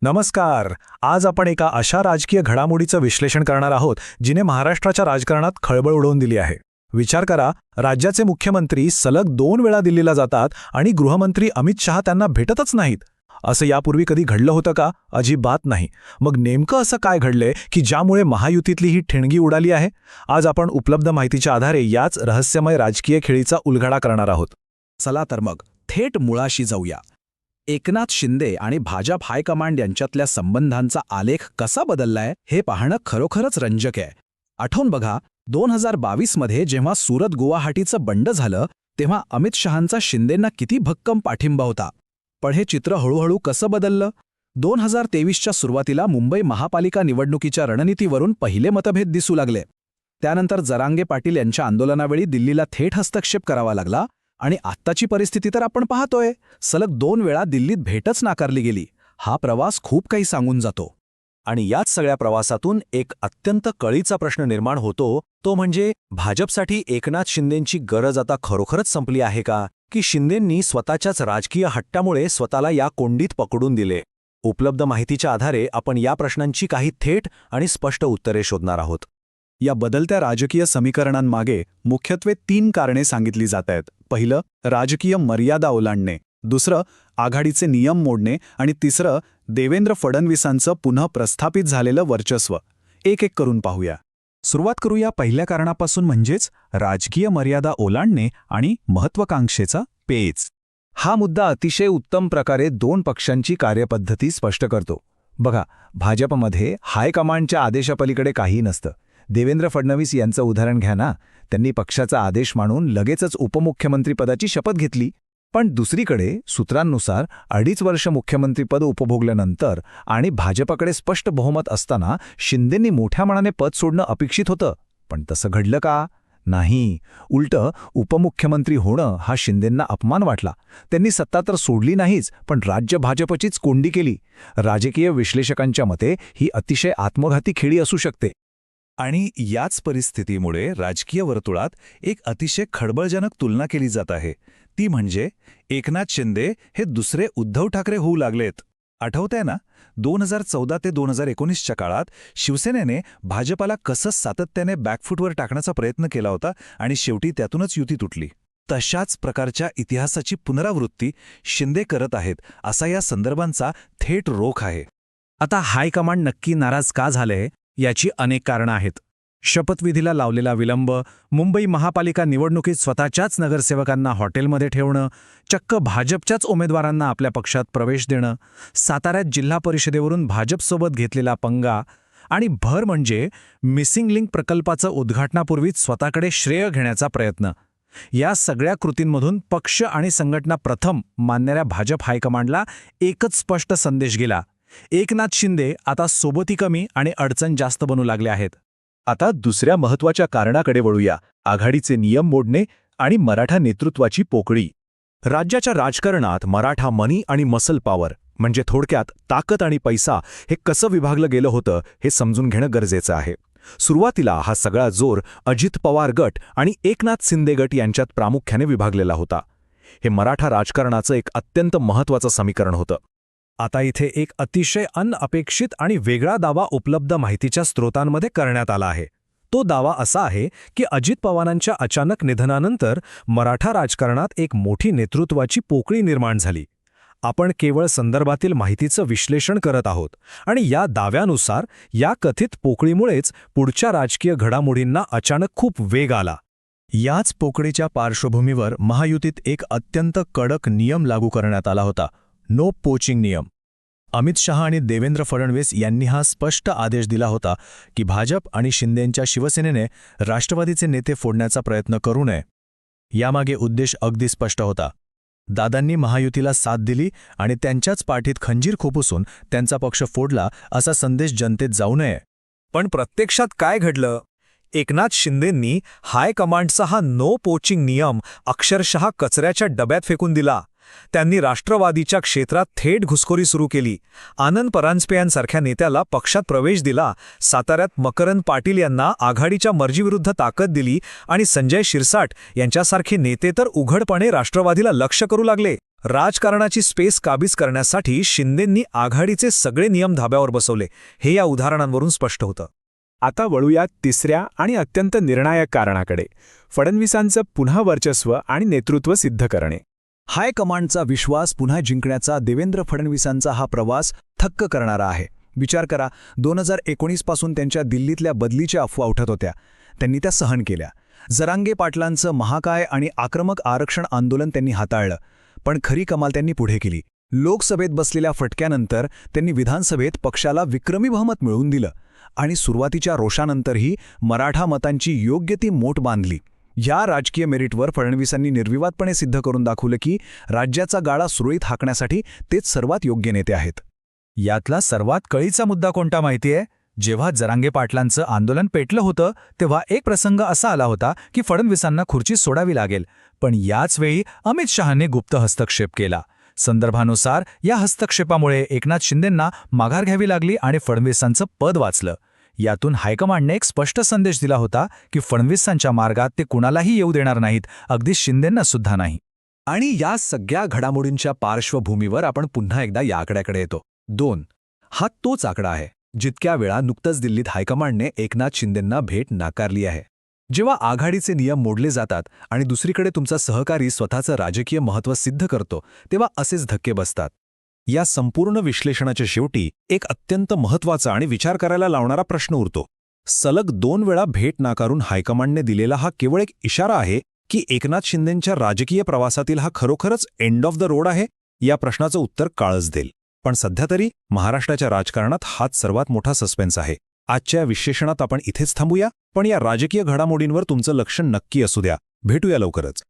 नमस्कार. आज आपण एका अशा राजकीय घडामोडीचं विश्लेषण करणार आहोत जिने महाराष्ट्राच्या राजकारणात खळबळ उडवून दिली आहे. विचार करा, राज्याचे मुख्यमंत्री सलग 2 वेळा दिल्लीला जातात आणि गृहमंत्री अमित शहा त्यांना भेटतच नाहीत. असं यापूर्वी कधी घडलं होतं का? अजिबात नाही. मग नेमकं असं काय घडलंय की ज्यामुळे महायुतीतली ही ठिणगी उडाली आहे? आज आपण उपलब्ध माहितीच्या आधारे याच रहस्यमय राजकीय खेळीचा उलगडा करणार आहोत. चला तर मग थेट मुळाशी जाऊया. एकनाथ शिंदे आणि भाजप हायकमांड यांच्यातल्या संबंधांचा आलेख कसा बदललाय हे पाहणं खरोखरच रंजक आहे. आठवून बघा, 2022 मध्ये जेव्हा सुरत गुवाहाटीचं बंड झालं तेव्हा अमित शहांचा शिंदेंना किती भक्कम पाठिंबा होता. पण हे चित्र हळूहळू कसं बदललं? 2023च्या सुरुवातीला मुंबई महापालिका निवडणुकीच्या रणनीतीवरून पहिले मतभेद दिसू लागले. त्यानंतर जरांगे पाटील यांच्या आंदोलनावेळी दिल्लीला थेट हस्तक्षेप करावा लागला आणि आत्ताची परिस्थिती तर आपण पाहतोय. सलग 2 वेळा दिल्लीत भेटच नाकारली गेली. हा प्रवास खूप काही सांगून जातो. आणि याच सगळ्या प्रवासातून एक अत्यंत कळीचा प्रश्न निर्माण होतो, तो म्हणजे भाजपसाठी एकनाथ शिंदेंची गरज आता खरोखरच संपली आहे का, की शिंदेंनी स्वतःच्याच राजकीय हट्टामुळे स्वतःला या कोंडीत पकडून दिले? उपलब्ध माहितीच्या आधारे आपण या प्रश्नांची काही थेट आणि स्पष्ट उत्तरे शोधणार आहोत. या बदलत्या राजकीय समीकरणांमागे मुख्यत्वे 3 कारणे सांगितली जात आहेत. पहिलं, राजकीय मर्यादा ओलांडणे. दुसरं, आघाडीचे नियम मोडणे. आणि तिसरं, देवेंद्र फडणवीसांचं पुन्हा प्रस्थापित झालेलं वर्चस्व. एक एक करून पाहूया. सुरुवात करूया पहिल्या कारणापासून, म्हणजेच राजकीय मर्यादा ओलांडणे आणि महत्त्वाकांक्षेचा पेच. हा मुद्दा अतिशय उत्तम प्रकारे 2 पक्षांची कार्यपद्धती स्पष्ट करतो. बघा, भाजपमध्ये हायकमांडच्या आदेशापलीकडे काहीही नसतं. देवेंद्र फडणवीस यांचं उदाहरण घ्या ना. त्यांनी पक्षाचा आदेश मानून लगेचच उपमुख्यमंत्रीपदाची शपथ घेतली. पण दुसरीकडे सूत्रांनुसार 2.5 वर्ष मुख्यमंत्रीपद उपभोगल्यानंतर आणि भाजपकडे स्पष्ट बहुमत असताना शिंदेंनी मोठ्या मनाने पद सोडणं अपेक्षित होतं. पण तसं घडलं का? नाही. उलटं उपमुख्यमंत्री होणं हा शिंदेंना अपमान वाटला. त्यांनी सत्ता तर सोडली नाहीच, पण राज्य भाजपचीच कोंडी केली. राजकीय विश्लेषकांच्या मते ही अतिशय आत्मघाती खेळी असू शकते. आणि याच परिस्थितीमुळे राजकीय वर्तुळात एक अतिशय खळबळजनक तुलना केली जात आहे. ती म्हणजे एकनाथ शिंदे हे दुसरे उद्धव ठाकरे होऊ लागलेत. आठवतंय ना, 2014 ते 2019च्या काळात शिवसेनेने भाजपाला कसं सातत्याने बॅकफूटवर टाकण्याचा प्रयत्न केला होता आणि शेवटी त्यातूनच युती तुटली. तशाच प्रकारच्या इतिहासाची पुनरावृत्ती शिंदे करत आहेत, असा या संदर्भांचा थेट रोख आहे. आता हायकमांड नक्की नाराज का झाले याची अनेक कारणं आहेत. शपथविधीला लावलेला विलंब, मुंबई महापालिका निवडणुकीत स्वतःच्याच नगरसेवकांना हॉटेलमध्ये ठेवणं, चक्क भाजपच्याच उमेदवारांना आपल्या पक्षात प्रवेश देणं, साताऱ्यात जिल्हा परिषदेवरून भाजपसोबत घेतलेला पंगा आणि भर म्हणजे मिसिंग लिंक प्रकल्पाचं उद्घाटनापूर्वीच स्वतःकडे श्रेय घेण्याचा प्रयत्न. या सगळ्या कृतींमधून पक्ष आणि संघटना प्रथम मानणाऱ्या भाजप हायकमांडला एकच स्पष्ट संदेश गेला: एकनाथ शिंदे आता सोबती कमी आणि अडचण जास्त बनू लागले आहेत. आता दुसऱ्या महत्त्वाच्या कारणाकडे वळूया. आघाडीचे नियम मोडणे आणि मराठा नेतृत्वाची पोकळी. राज्याच्या राजकारणात मराठा मनी आणि मसल पॉवर, म्हणजे थोडक्यात ताकद आणि पैसा, हे कसं विभागलं गेलं होतं हे समजून घेणं गरजेचं आहे. सुरुवातीला हा सगळा जोर अजित पवार गट आणि एकनाथ शिंदे गट यांच्यात प्रामुख्याने विभागलेला होता. हे मराठा राजकारणाचं एक अत्यंत महत्त्वाचं समीकरण होतं. आता इथे एक अतिशय अनअपेक्षित आणि वेगळा दावा उपलब्ध माहितीच्या स्रोतांमध्ये करण्यात आला आहे. तो दावा असा आहे की अजित पवारांच्या अचानक निधनानंतर मराठा राजकारणात एक मोठी नेतृत्वाची पोकळी निर्माण झाली. आपण केवळ संदर्भातील माहितीचं विश्लेषण करत आहोत आणि या दाव्यानुसार या कथित पोकळीमुळेच पुढच्या राजकीय घडामोडींना अचानक खूप वेग आला. याच पोकळीच्या पार्श्वभूमीवर महायुतीत एक अत्यंत कडक नियम लागू करण्यात आला होता: नो पोचिंग नियम. अमित शहा आणि देवेंद्र फडणवीस यांनी हा स्पष्ट आदेश दिला होता की भाजप आणि शिंदेंच्या शिवसेनेने राष्ट्रवादीचे नेते फोडण्याचा प्रयत्न करू नये. यामागे उद्देश अगदी स्पष्ट होता. दादांनी महायुतीला साथ दिली आणि त्यांच्याच पाठीत खंजीर खुपसून त्यांचा पक्ष फोडला असा संदेश जनतेत जाऊ नये. पण प्रत्यक्षात काय घडलं? एकनाथ शिंदेंनी हायकमांडचा हा नो पोचिंग नियम अक्षरशः कचऱ्याच्या डब्यात फेकून दिला. त्यांनी राष्ट्रवादीच्या क्षेत्रात थेट घुसखोरी सुरू केली. आनंद परांजपे यांसारख्या नेत्याला पक्षात प्रवेश दिला, साताऱ्यात मकरंद पाटील यांना आघाडीच्या मर्जीविरुद्ध ताकद दिली आणि संजय शिरसाट यांच्यासारखे नेते तर उघडपणे राष्ट्रवादीला लक्ष्य करू लागले. राजकारणाची स्पेस काबीज करण्यासाठी शिंदेंनी आघाडीचे सगळे नियम धाब्यावर बसवले, हे या उदाहरणांवरून स्पष्ट होतं. आता वळूया तिसऱ्या आणि अत्यंत निर्णायक कारणाकडे, फडणवीसांचं पुन्हा वर्चस्व आणि नेतृत्व सिद्ध करणे. हायकमांडचा विश्वास पुन्हा जिंकण्याचा देवेंद्र फडणवीसांचा हा प्रवास थक्क करणारा आहे. विचार करा, 2019 पासून त्यांच्या दिल्लीतल्या बदलीच्या अफवा उठत होत्या. त्यांनी त्या सहन केल्या. जरांगे पाटलांचं महाकाय आणि आक्रमक आरक्षण आंदोलन त्यांनी हाताळलं. पण खरी कमाल त्यांनी पुढे केली. लोकसभेत बसलेल्या फटक्यानंतर त्यांनी विधानसभेत पक्षाला विक्रमी बहुमत मिळवून दिलं आणि सुरुवातीच्या रोषानंतरही मराठा मतांची योग्य ती मोट बांधली. या राजकीय मेरिटवर फडणवीसांनी निर्विवादपणे सिद्ध करून दाखवलं की राज्याचा गाळा सुरळीत हाकण्यासाठी तेच सर्वात योग्य नेते आहेत. यातला सर्वात कळीचा मुद्दा कोणता माहितीये? जेव्हा जरांगे पाटलांचं आंदोलन पेटलं होतं तेव्हा एक प्रसंग असा आला होता की फडणवीसांना खुर्ची सोडावी लागेल. पण याच वेळी अमित शहाने गुप्त हस्तक्षेप केला. संदर्भानुसार या हस्तक्षेपामुळे एकनाथ शिंदेंना माघार घ्यावी लागली आणि फडणवीसांचं पद वाचलं. यातून हायकमांडने एक स्पष्ट संदेश दिला होता की फडणवीसांच्या मार्गात ते कुणालाही येऊ देणार नाहीत, अगदी शिंदेंना सुद्धा नाही. आणि या सगळ्या घडामोडींच्या पार्श्वभूमीवर आपण पुन्हा एकदा या आकड्याकडे येतो. 2 हा तोच आकडा आहे जितक्या वेळा नुकतंच दिल्लीत हायकमांडने एकनाथ शिंदेंना भेट नाकारली आहे. जेव्हा आघाडीचे नियम मोडले जातात आणि दुसरीकडे तुमचा सहकारी स्वतःचं राजकीय महत्त्व सिद्ध करतो, तेव्हा असेच धक्के बसतात. या संपूर्ण विश्लेषणाच्या शेवटी एक अत्यंत महत्त्वाचा आणि विचार करायला लावणारा प्रश्न उरतो. सलग 2 वेळा भेट नाकारून हायकमांडने दिलेला हा केवळ एक इशारा आहे की एकनाथ शिंदेंच्या राजकीय प्रवासातील हा खरोखरच एंड ऑफ द रोड आहे? या प्रश्नाचं उत्तर काळच देईल. पण सध्या तरी महाराष्ट्राच्या राजकारणात हाच सर्वात मोठा सस्पेन्स आहे. आजच्या विश्लेषणात आपण इथेच थांबूया, पण या राजकीय घडामोडींवर तुमचं लक्ष नक्की असू द्या. भेटूया लवकरच.